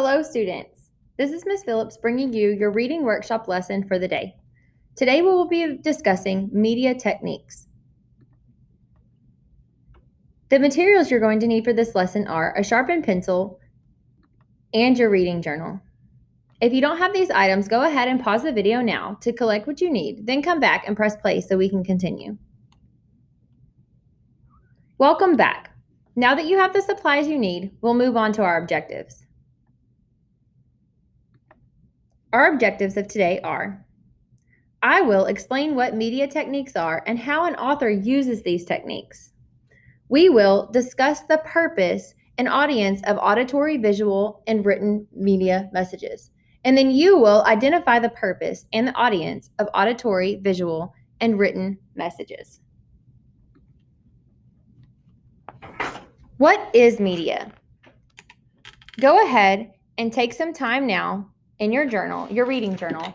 Hello, students. This is Ms. Phillips bringing you your reading workshop lesson for the day. Today we will be discussing media techniques. The materials you're going to need for this lesson are a sharpened pencil and your reading journal. If you don't have these items, go ahead and pause the video now to collect what you need, then come back and press play so we can continue. Welcome back. Now that you have the supplies you need, we'll move on to our objectives. Our objectives of today are: I will explain what media techniques are and how an author uses these techniques. We will discuss the purpose and audience of auditory, visual, and written media messages. And then you will identify the purpose and the audience of auditory, visual, and written messages. What is media? Go ahead and take some time now in your journal, your reading journal.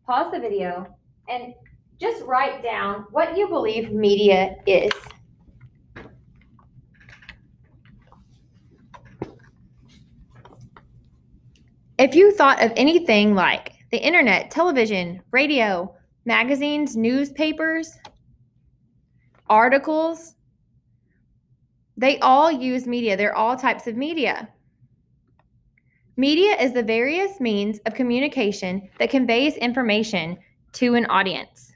Pause the video and just write down what you believe media is. If you thought of anything like the internet, television, radio, magazines, newspapers, articles, they all use media. They're all types of media. Media is the various means of communication that conveys information to an audience.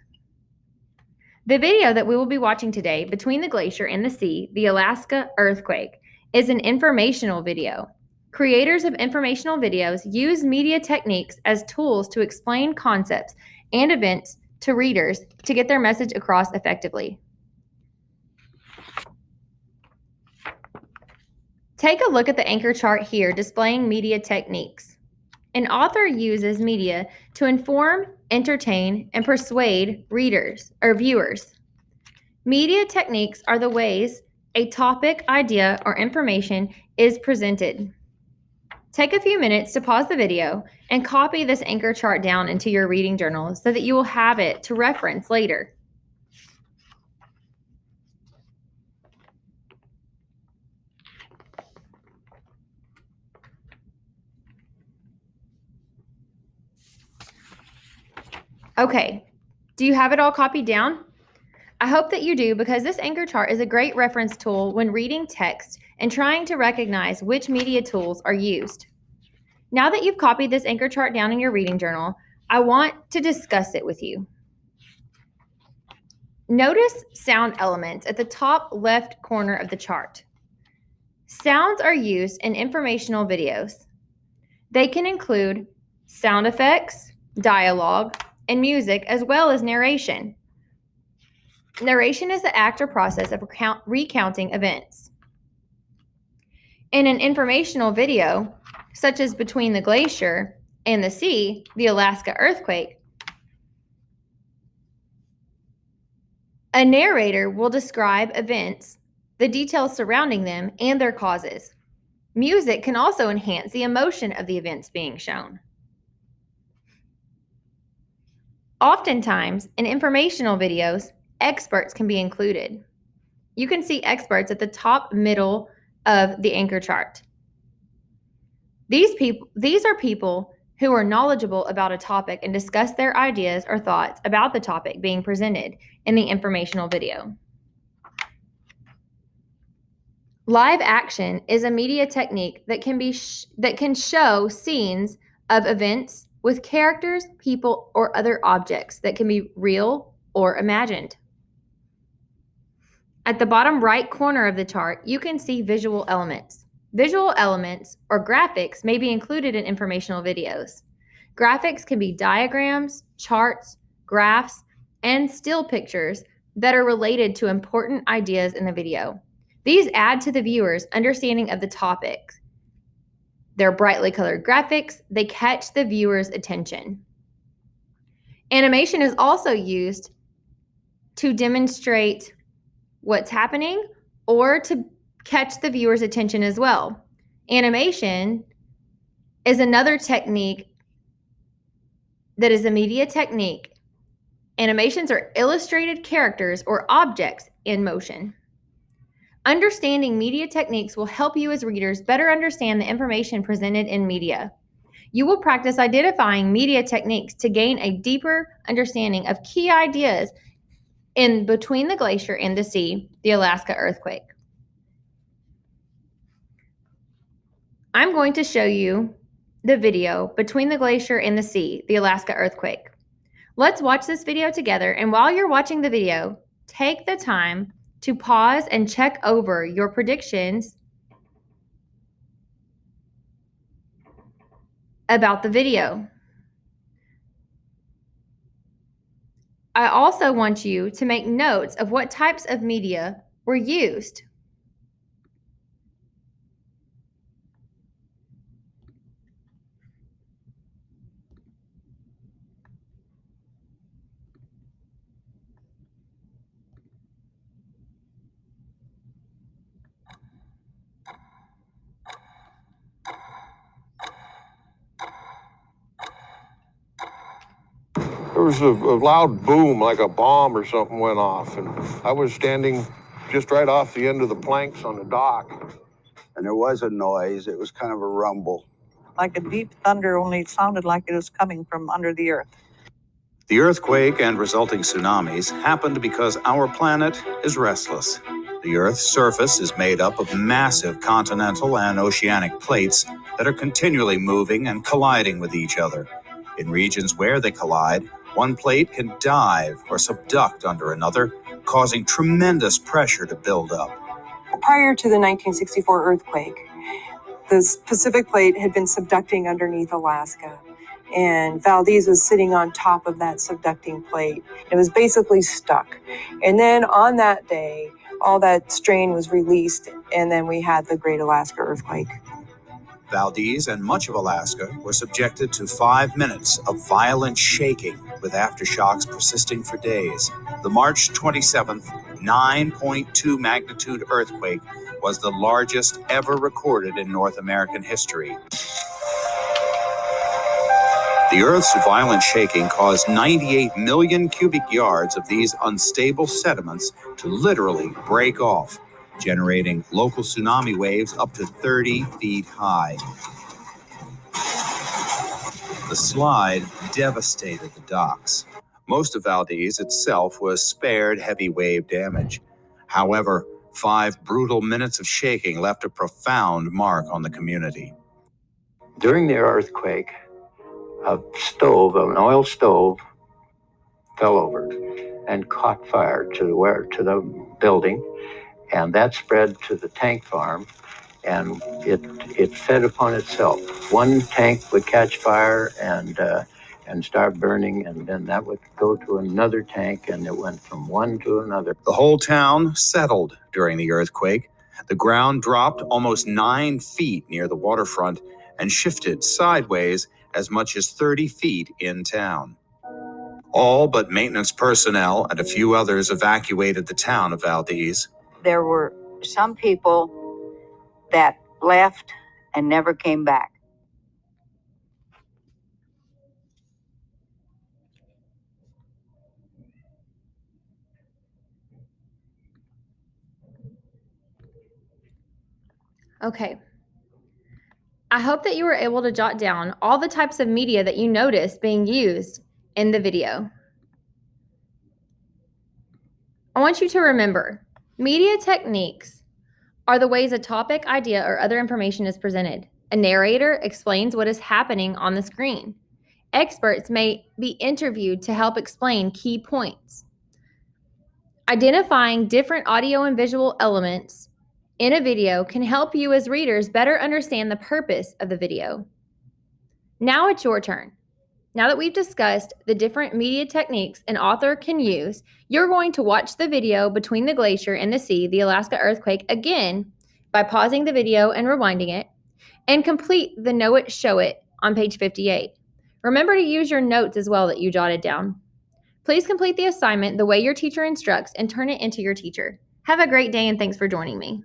The video that we will be watching today, Between the Glacier and the Sea, the Alaska Earthquake, is an informational video. Creators of informational videos use media techniques as tools to explain concepts and events to readers to get their message across effectively. Take a look at the anchor chart here displaying media techniques. An author uses media to inform, entertain, and persuade readers or viewers. Media techniques are the ways a topic, idea, or information is presented. Take a few minutes to pause the video and copy this anchor chart down into your reading journal so that you will have it to reference later. Okay, do you have it all copied down? I hope that you do, because this anchor chart is a great reference tool when reading text and trying to recognize which media tools are used. Now that you've copied this anchor chart down in your reading journal, I want to discuss it with you. Notice sound elements at the top left corner of the chart. Sounds are used in informational videos. They can include sound effects, dialogue, and music, as well as narration. Narration is the act or process of recounting events. In an informational video, such as Between the Glacier and the Sea, the Alaska Earthquake, a narrator will describe events, the details surrounding them, and their causes. Music can also enhance the emotion of the events being shown. Oftentimes, in informational videos, experts can be included. You can see experts at the top middle of the anchor chart. These are people who are knowledgeable about a topic and discuss their ideas or thoughts about the topic being presented in the informational video. Live action is a media technique that can show scenes of events with characters, people, or other objects that can be real or imagined. At the bottom right corner of the chart, you can see visual elements. Visual elements or graphics may be included in informational videos. Graphics can be diagrams, charts, graphs, and still pictures that are related to important ideas in the video. These add to the viewer's understanding of the topic. They're brightly colored graphics. They catch the viewer's attention. Animation is also used to demonstrate what's happening or to catch the viewer's attention as well. Animation is another technique that is a media technique. Animations are illustrated characters or objects in motion. Understanding media techniques will help you as readers better understand the information presented in media. You will practice identifying media techniques to gain a deeper understanding of key ideas in Between the Glacier and the Sea, the Alaska Earthquake. I'm going to show you the video Between the Glacier and the Sea, the Alaska Earthquake. Let's watch this video together, and while you're watching the video, take the time to pause and check over your predictions about the video. I also want you to make notes of what types of media were used. There was a loud boom, like a bomb or something went off, and I was standing just right off the end of the planks on the dock. And there was a noise. It was kind of a rumble. Like a deep thunder, only it sounded like it was coming from under the earth. The earthquake and resulting tsunamis happened because our planet is restless. The Earth's surface is made up of massive continental and oceanic plates that are continually moving and colliding with each other. In regions where they collide, one plate can dive or subduct under another, causing tremendous pressure to build up. Prior to the 1964 earthquake, the Pacific Plate had been subducting underneath Alaska, and Valdez was sitting on top of that subducting plate. It was basically stuck. And then on that day, all that strain was released, and then we had the Great Alaska Earthquake. Valdez and much of Alaska were subjected to 5 minutes of violent shaking, with aftershocks persisting for days. The March 27th, 9.2 magnitude earthquake was the largest ever recorded in North American history. The Earth's violent shaking caused 98 million cubic yards of these unstable sediments to literally break off, generating local tsunami waves up to 30 feet high. The slide devastated the docks. Most of Valdez itself was spared heavy wave damage. However, 5 brutal minutes of shaking left a profound mark on the community. During the earthquake, an oil stove, fell over and caught fire to the building, and that spread to the tank farm, and it fed upon itself. One tank would catch fire and start burning, and then that would go to another tank, and it went from one to another. The whole town settled during the earthquake. The ground dropped almost 9 feet near the waterfront and shifted sideways as much as 30 feet in town. All but maintenance personnel and a few others evacuated the town of Valdez. There were some people that left and never came back. Okay. I hope that you were able to jot down all the types of media that you noticed being used in the video. I want you to remember, media techniques are the ways a topic, idea, or other information is presented. A narrator explains what is happening on the screen. Experts may be interviewed to help explain key points. Identifying different audio and visual elements in a video can help you as readers better understand the purpose of the video. Now it's your turn. Now that we've discussed the different media techniques an author can use, you're going to watch the video Between the Glacier and the Sea, the Alaska Earthquake again by pausing the video and rewinding it, and complete the Know It, Show It on page 58. Remember to use your notes as well that you jotted down. Please complete the assignment the way your teacher instructs and turn it into your teacher. Have a great day and thanks for joining me.